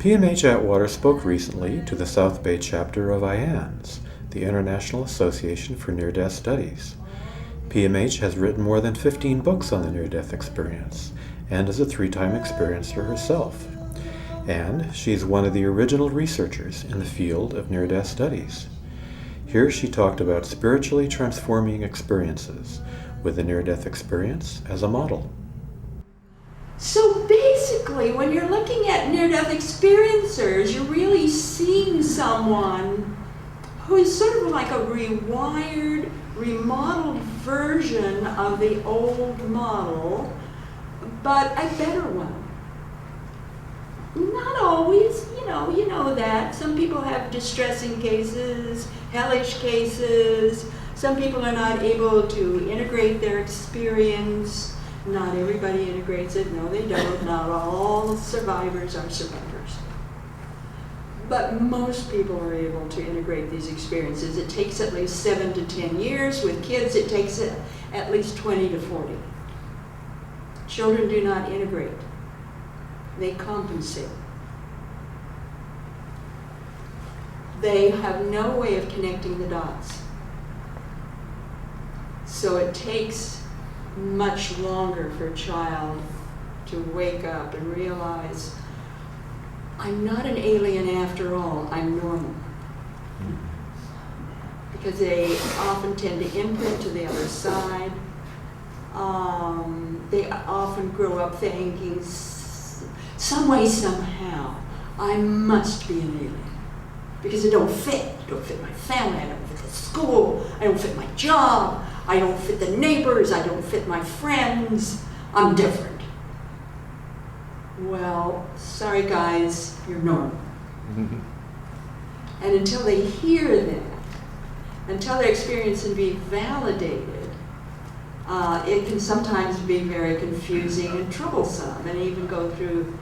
P.M.H. Atwater spoke recently to the South Bay chapter of IANDS, the International Association for Near-Death Studies. P.M.H. has written more than 15 books on the near-death experience and is a 3-time experiencer herself. And she's one of the original researchers in the field of near-death studies. Here she talked about spiritually transforming experiences with the near-death experience as a model. So basically, when you're looking at near-death experiencers, you're really seeing someone who is sort of like a rewired, remodeled version of the old model, but a better one. Not always, you know that. Some people have distressing cases, hellish cases. Some people are not able to integrate their experience. Not everybody integrates it. No, they don't. Not all survivors are survivors. But most people are able to integrate these experiences. It takes at least 7 to 10 years. With kids, it takes at least 20 to 40. Children do not integrate. They compensate. They have no way of connecting the dots. So it takes much longer for a child to wake up and realize, I'm not an alien after all, I'm normal. Because they often tend to imprint to the other side. They often grow up thinking, some way, somehow, I must be an alien. Because I don't fit. I don't fit my family, I don't fit the school, I don't fit my job, I don't fit the neighbors, I don't fit my friends, I'm different. Well, sorry guys, you're normal. And until they hear that, until their experience can be validated, it can sometimes be very confusing and troublesome, and even go through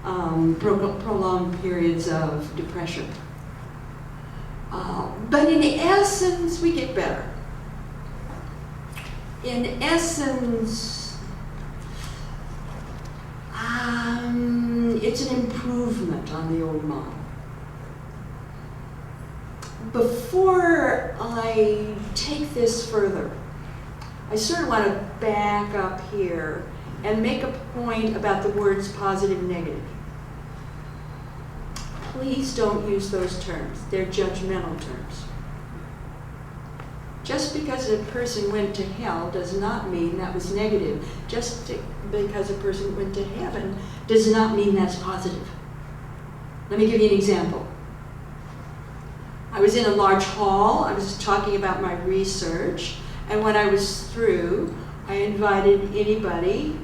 prolonged periods of depression. But in essence, we get better. In essence, it's an improvement on the old model. Before I take this further, I sort of want to back up here and make a point about the words positive and negative. Please don't use those terms. They're judgmental terms. Just because a person went to hell does not mean that was negative. Just because a person went to heaven does not mean that's positive. Let me give you an example. I was in a large hall. I was talking about my research, and when I was through, I invited anybody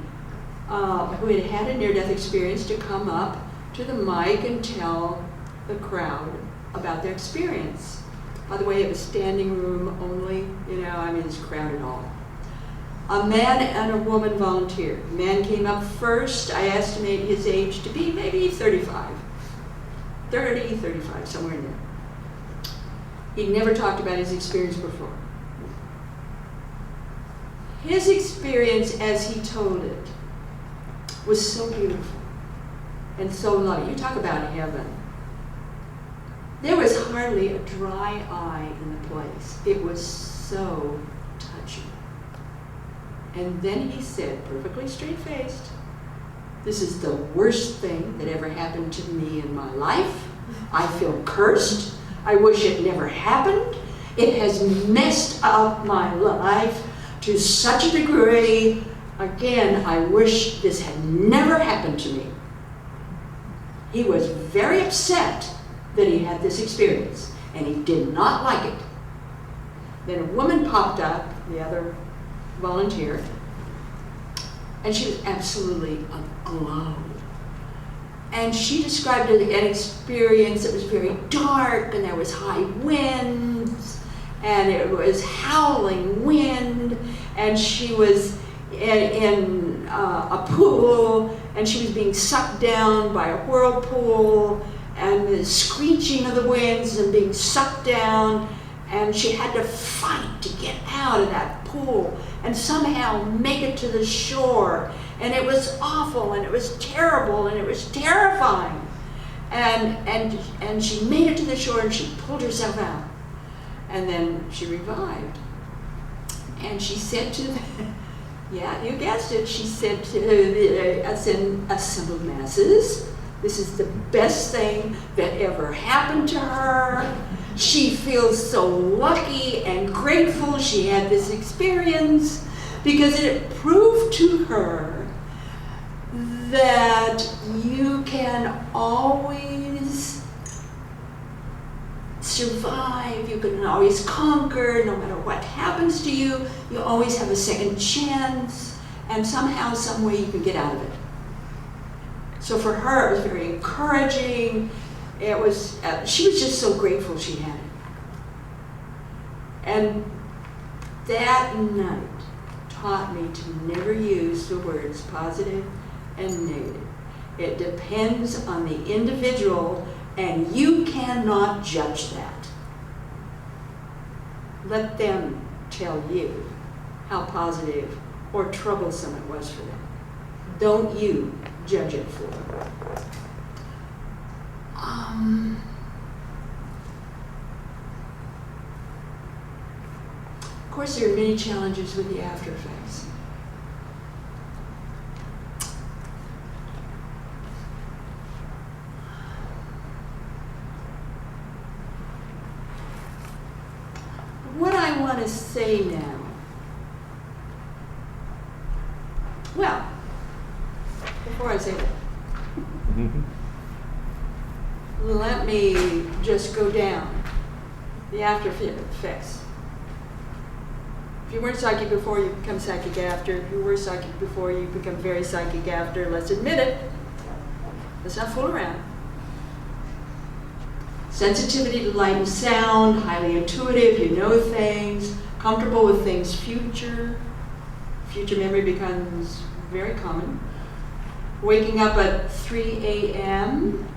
who had had a near-death experience to come up to the mic and tell the crowd about their experience. By the way, it was standing room only, it's crowded all. A man and a woman volunteered. The man came up first. I estimate his age to be maybe 35, somewhere in there. He'd never talked about his experience before. His experience as he told it was so beautiful and so loving. You talk about heaven. There was hardly a dry eye in the place. It was so touching. And then he said, perfectly straight-faced, this is the worst thing that ever happened to me in my life. I feel cursed. I wish it never happened. It has messed up my life to such a degree. Again, I wish this had never happened to me. He was very upset that he had this experience, and he did not like it. Then a woman popped up, the other volunteer, and she was absolutely aglow. And she described an experience that was very dark, and there was high winds, and it was howling wind, and she was in a pool, and she was being sucked down by a whirlpool, and the screeching of the winds and being sucked down, and she had to fight to get out of that pool and somehow make it to the shore. And it was awful, and it was terrible, and it was terrifying. And she made it to the shore and she pulled herself out. And then she revived. And she said to the, yeah, you guessed it, she said to the assembled masses, this is the best thing that ever happened to her. She feels so lucky and grateful she had this experience because it proved to her that you can always survive, you can always conquer, no matter what happens to you, you always have a second chance, and somehow, some way you can get out of it. So for her, it was very encouraging. It was, she was just so grateful she had it. And that night taught me to never use the words positive and negative. It depends on the individual, and you cannot judge that. Let them tell you how positive or troublesome it was for them. Don't you judge it for them. Of course, there are many challenges with the after effects. What I want to say now, well, before I say that, let me just go down the after effects. If you weren't psychic before, you become psychic after. If you were psychic before, you become very psychic after. Let's admit it. Let's not fool around. Sensitivity to light and sound, highly intuitive, you know things, comfortable with things future. Future memory becomes very common. Waking up at 3 a.m.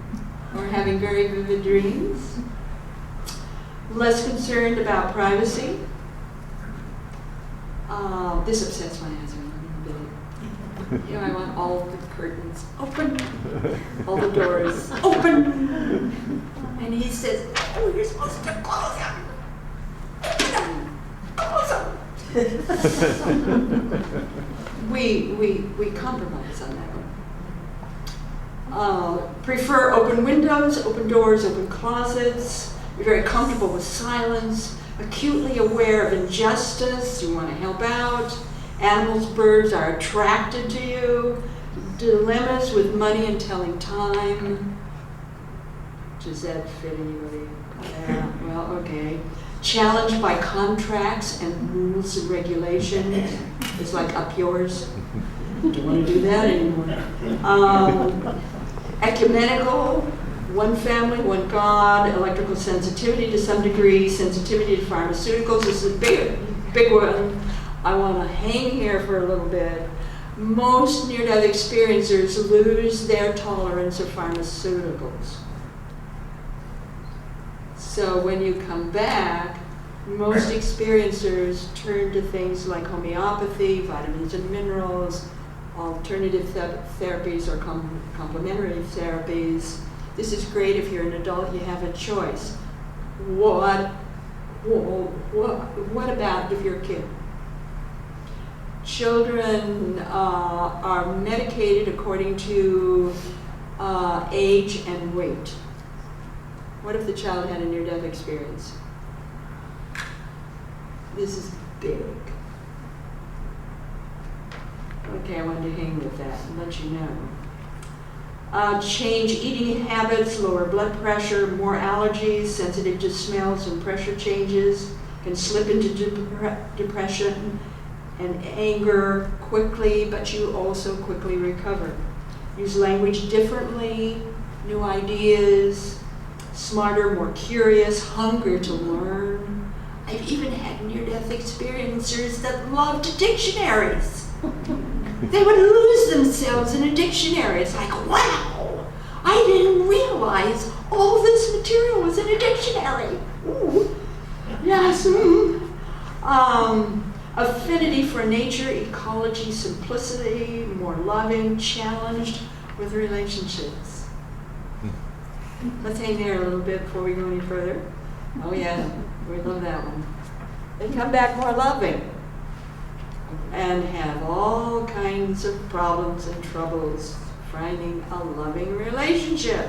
or having very vivid dreams. Less concerned about privacy. This upsets my husband a little bit. You know, I want all the curtains open, all the doors open. And he says, oh, you're supposed to close them. Close them. We compromise on that one. Prefer open windows, open doors, open closets. You're very comfortable with silence. Acutely aware of injustice, you want to help out. Animals, birds are attracted to you. Dilemmas with money and telling time. Does that fit anybody? Yeah, well, okay. Challenged by contracts and rules and regulations. It's like up yours. Don't want to do that anymore. Ecumenical. One family, one God, electrical sensitivity to some degree, sensitivity to pharmaceuticals. This is a big one. I want to hang here for a little bit. Most near-death experiencers lose their tolerance of pharmaceuticals. So when you come back, most experiencers turn to things like homeopathy, vitamins and minerals, alternative therapies or complementary therapies. This is great if you're an adult, you have a choice. What about if you're a kid? Children are medicated according to age and weight. What if the child had a near-death experience? This is big. Okay, I wanted to hang with that and let you know. Change eating habits, lower blood pressure, more allergies, sensitive to smells and pressure changes, can slip into depression and anger quickly, but you also quickly recover. Use language differently, new ideas, smarter, more curious, hunger to learn. I've even had near-death experiencers that loved dictionaries. They would lose themselves in a dictionary. It's like, wow, I didn't realize all this material was in a dictionary. Ooh. Yes. Affinity for nature, ecology, simplicity, more loving, challenged with relationships. Let's hang there a little bit before we go any further. Oh yeah, we love that one. They come back more loving and have all kinds of problems and troubles finding a loving relationship.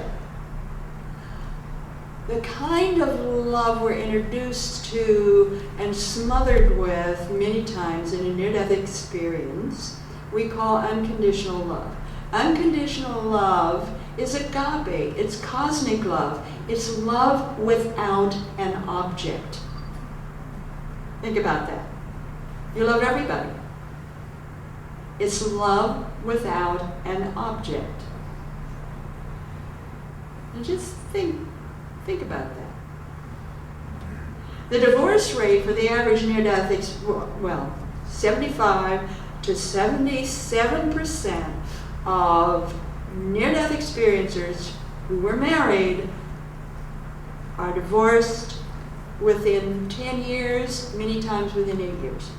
The kind of love we're introduced to and smothered with many times in a near-death experience, we call unconditional love. Unconditional love is agape, it's cosmic love. It's love without an object. Think about that. You love everybody. It's love without an object. And just think about that. The divorce rate for the average near-death, 75 to 77% of near-death experiencers who were married are divorced within 10 years, many times within 8 years.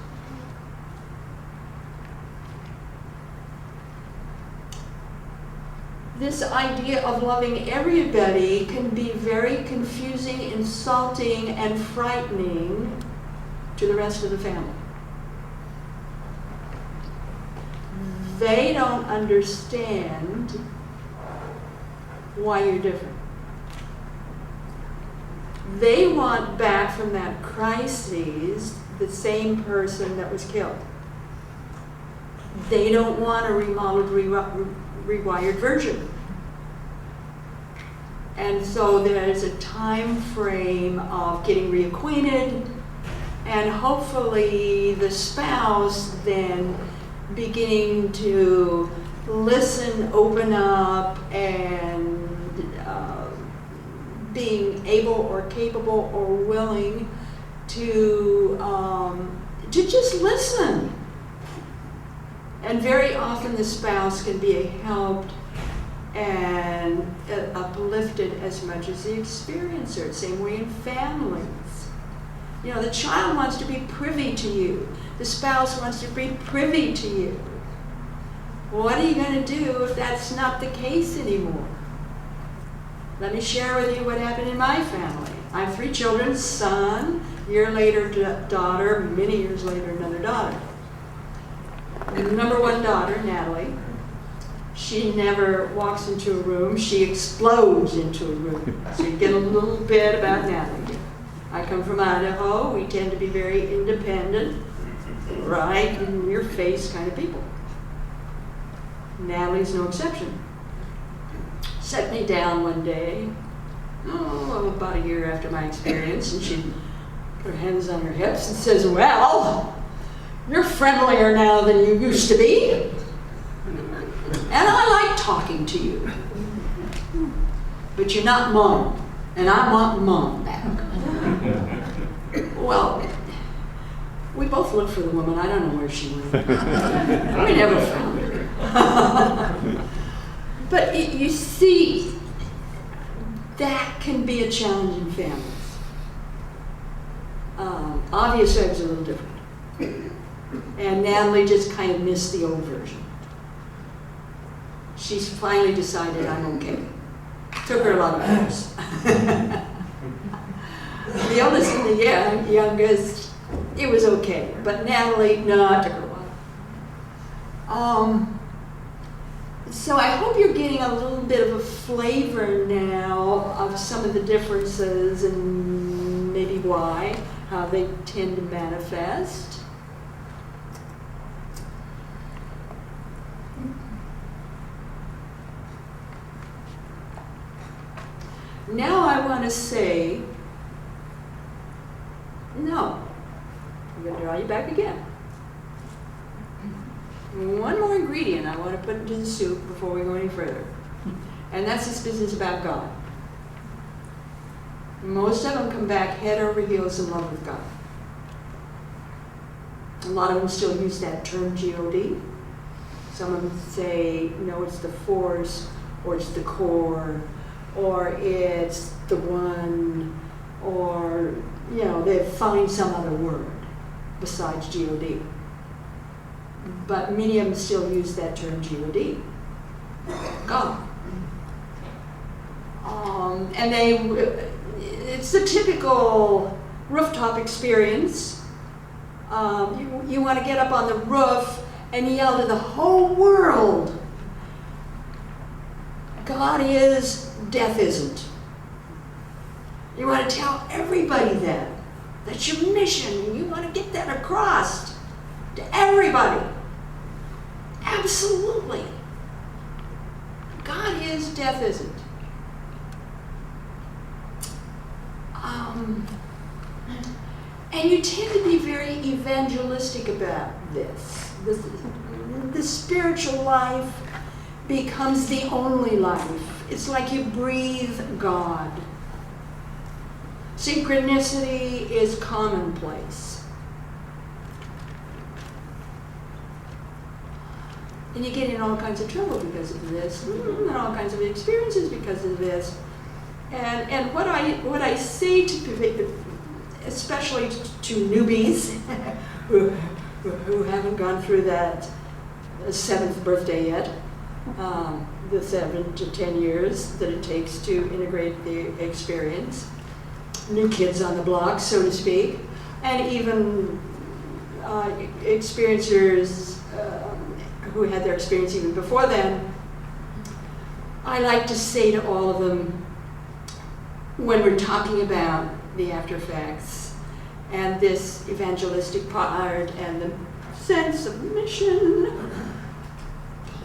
This idea of loving everybody can be very confusing, insulting, and frightening to the rest of the family. They don't understand why you're different. They want back from that crisis the same person that was killed. They don't want a remodeled, rewired version. And so there's a time frame of getting reacquainted, and hopefully the spouse then beginning to listen, open up, and being able or capable or willing to just listen. And very often the spouse can be helped and uplifted as much as the experiencer. Same way in families. You know, the child wants to be privy to you. The spouse wants to be privy to you. What are you going to do if that's not the case anymore? Let me share with you what happened in my family. I have 3 children, son, year later daughter, many years later another daughter. The number 1 daughter, Natalie, she never walks into a room, she explodes into a room. So you get a little bit about Natalie. I come from Idaho, we tend to be very independent, right in your face kind of people. Natalie's no exception. Set me down one day, about a year after my experience, and she put her hands on her hips and says, "Well, you're friendlier now than you used to be, and I like talking to you, but you're not Mom, and I want Mom back." Well, we both looked for the woman. I don't know where she went. We never found her. But you see, that can be a challenge in families. Obviously, I was a little different. And Natalie just kind of missed the old version. She's finally decided I'm okay. Took her a lot of years. The oldest and the youngest, it was okay. But Natalie, no, it took her a while. So I hope you're getting a little bit of a flavor now of some of the differences and maybe why, how they tend to manifest. Now I want to say, no, I'm going to draw you back again. One more ingredient I want to put into the soup before we go any further. And that's this business about God. Most of them come back head over heels in love with God. A lot of them still use that term G-O-D. Some of them say, no, it's the force, or it's the core, or it's the one, or, you know, they find some other word besides G-O-D. But many of them still use that term G-O-D. God. It's the typical rooftop experience. You want to get up on the roof and yell to the whole world, God is, death isn't. You want to tell everybody that. That's your mission, and you want to get that across to everybody. Absolutely. God is, death isn't. And you tend to be very evangelistic about this. The spiritual life becomes the only life. It's like you breathe God. Synchronicity is commonplace. And you get in all kinds of trouble because of this, and all kinds of experiences because of this. And what I say to people, especially to newbies who haven't gone through that 7th birthday yet, the 7 to 10 years that it takes to integrate the experience, new kids on the block, so to speak, and even experiencers who had their experience even before then, I like to say to all of them, when we're talking about the after effects and this evangelistic part and the sense of mission,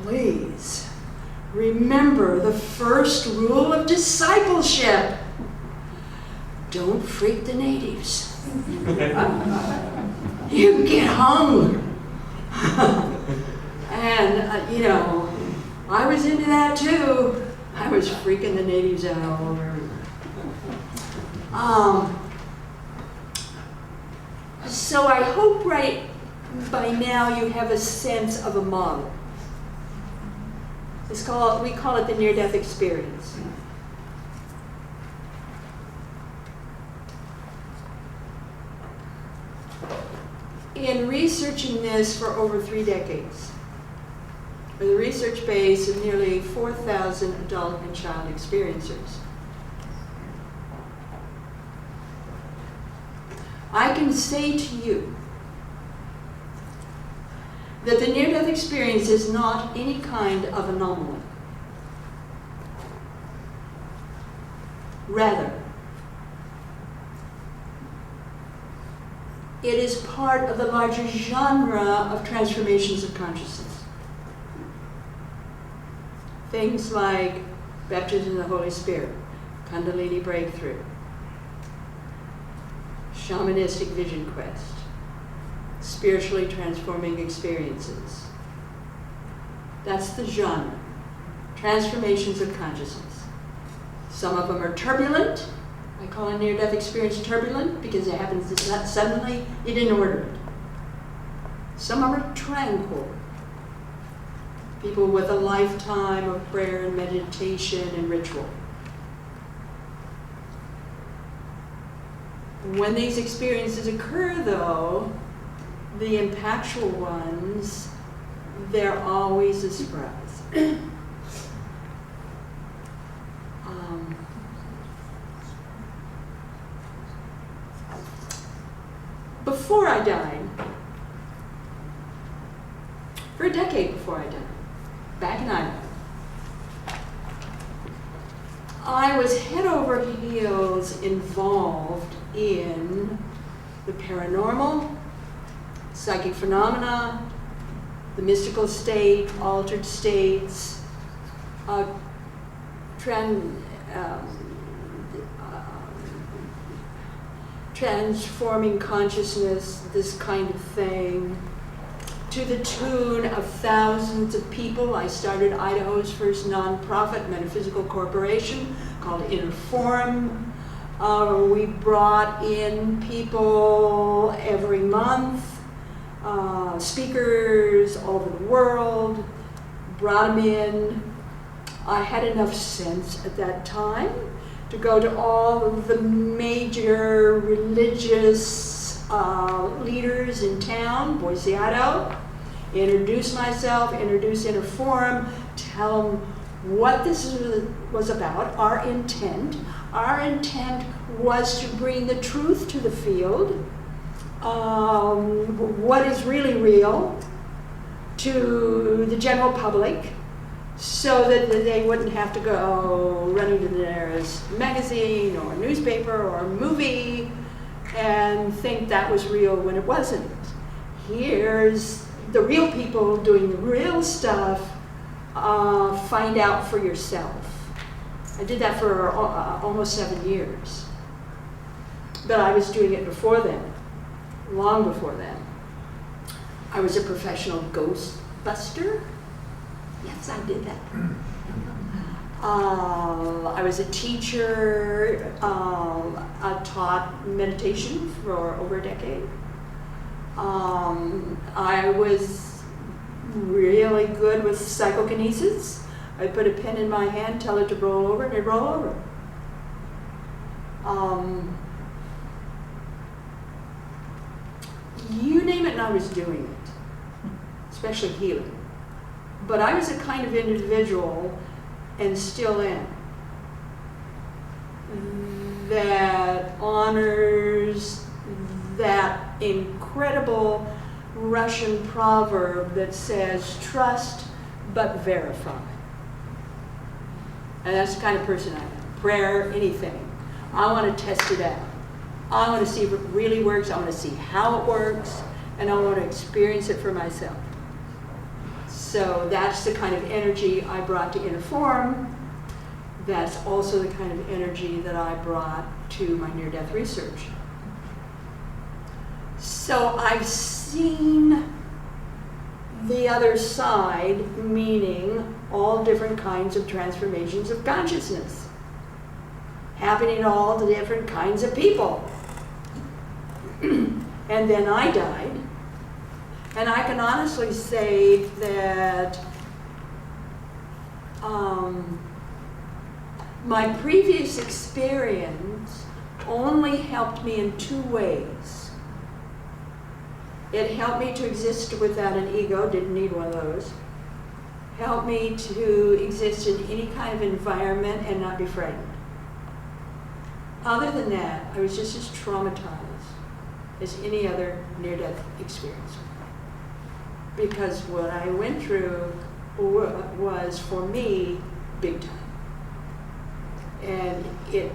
please remember the first rule of discipleship. Don't freak the natives. You get hung. And, I was into that too. I was freaking the natives out all over. So I hope right by now you have a sense of a model. We call it the near-death experience. In researching this for over 3 decades, with a research base of nearly 4,000 adult and child experiencers, I can say to you that the near-death experience is not any kind of anomaly. Rather, it is part of the larger genre of transformations of consciousness. Things like baptism in the Holy Spirit, Kundalini breakthrough, shamanistic vision quest, spiritually transforming experiences. That's the genre. Transformations of consciousness. Some of them are turbulent. I call a near-death experience turbulent because it happens suddenly. You didn't order it. Some of them are tranquil. People with a lifetime of prayer and meditation and ritual. When these experiences occur, though, the impactful ones, they're always a surprise. Before I died, for a decade before I died, back in Idaho, I was head over heels involved in the paranormal, psychic phenomena, the mystical state, altered states, transforming consciousness, this kind of thing, to the tune of thousands of people. I started Idaho's first nonprofit metaphysical corporation called Inner Forum. We brought in people every month, speakers all over the world, brought them in. I had enough sense at that time to go to all of the major religious leaders in town, Boise, Idaho, introduce myself, introduce Inner Forum, tell them what this was about, our intent. Our intent was to bring the truth to the field, what is really real, to the general public, so that they wouldn't have to go running to the nearest magazine or newspaper or movie and think that was real when it wasn't. Here's the real people doing the real stuff. Find out for yourself. I did that for almost 7 years. But I was doing it before then, long before then. I was a professional ghostbuster. Yes, I did that. I was a teacher. I taught meditation for over a decade. I was really good with psychokinesis. I put a pen in my hand, tell it to roll over, and it'd roll over. You name it, and I was doing it, especially healing. But I was a kind of individual, and still am, that honors that incredible Russian proverb that says, trust but verify. And that's the kind of person I am. Prayer, anything. I want to test it out. I want to see if it really works. I want to see how it works. And I want to experience it for myself. So that's the kind of energy I brought to Inner Form. That's also the kind of energy that I brought to my near-death research. So I've seen the other side, meaning all different kinds of transformations of consciousness, happening to all the different kinds of people. And then I died. And I can honestly say that my previous experience only helped me in 2 ways. It helped me to exist without an ego, didn't need one of those. Helped me to exist in any kind of environment and not be frightened. Other than that, I was just as traumatized as any other near-death experience. Because what I went through was, for me, big time. And it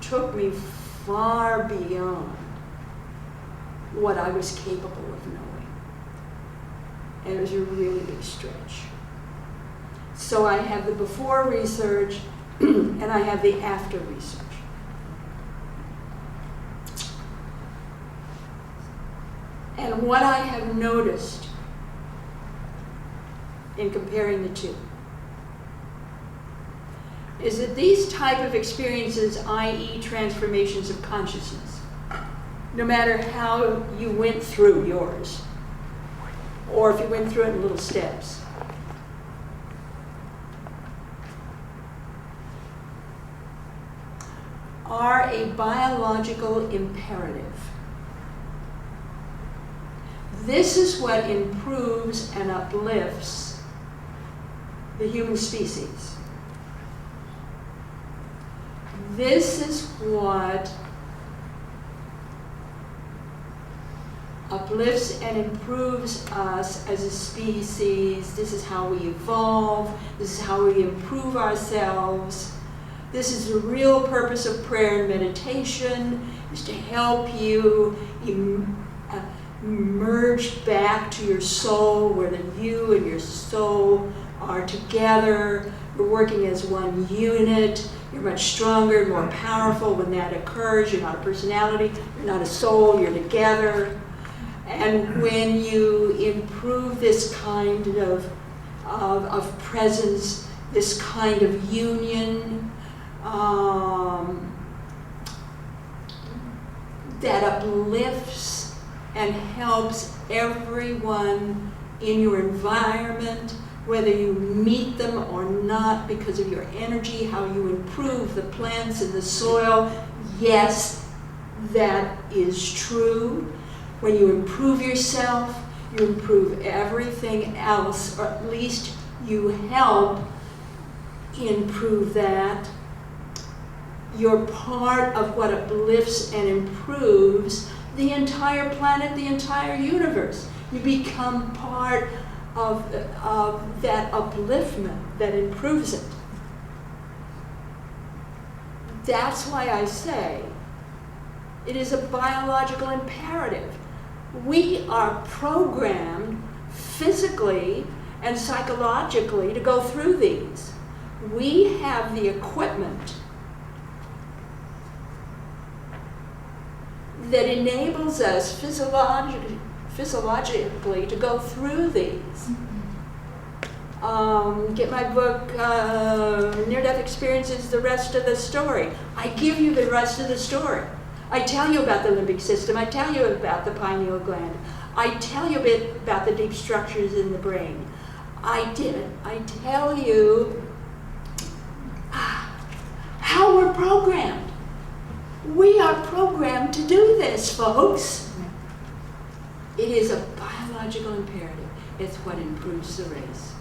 took me far beyond what I was capable of knowing. And it was a really big stretch. So I have the before research and I have the after research. And what I have noticed in comparing the two is that these type of experiences, i.e. transformations of consciousness, no matter how you went through yours, or if you went through it in little steps, are a biological imperative. This is what improves and uplifts the human species. This is what uplifts and improves us as a species. This is how we evolve. This is how we improve ourselves. This is the real purpose of prayer and meditation, is to help you merge back to your soul, where the you and your soul are together. You're working as one unit. You're much stronger, more powerful when that occurs. You're not a personality. You're not a soul. You're together. And when you improve this kind of presence, this kind of union, that uplifts and helps everyone in your environment, whether you meet them or not, because of your energy, how you improve the plants and the soil. Yes, that is true. When you improve yourself, you improve everything else, or at least you help improve that. You're part of what uplifts and improves the entire planet, the entire universe. You become part of that upliftment that improves it. That's why I say it is a biological imperative. We are programmed physically and psychologically to go through these. We have the equipment that enables us physiologically to go through these. Get my book, Near-Death Experiences, The Rest of the Story. I give you the rest of the story. I tell you about the limbic system. I tell you about the pineal gland. I tell you a bit about the deep structures in the brain. I tell you how we're programmed. We are programmed to do this, folks. It is a biological imperative. It's what improves the race.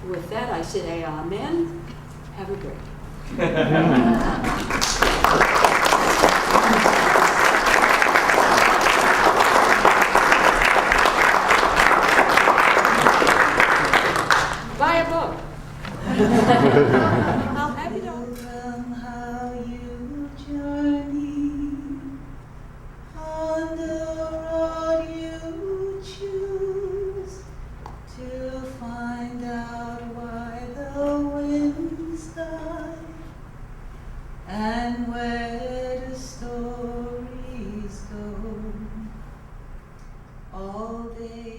With that, I say amen. Have a break. Buy a book. I'll have it all. How you journey on the road you choose to find out why the winds die and where the stories go all day.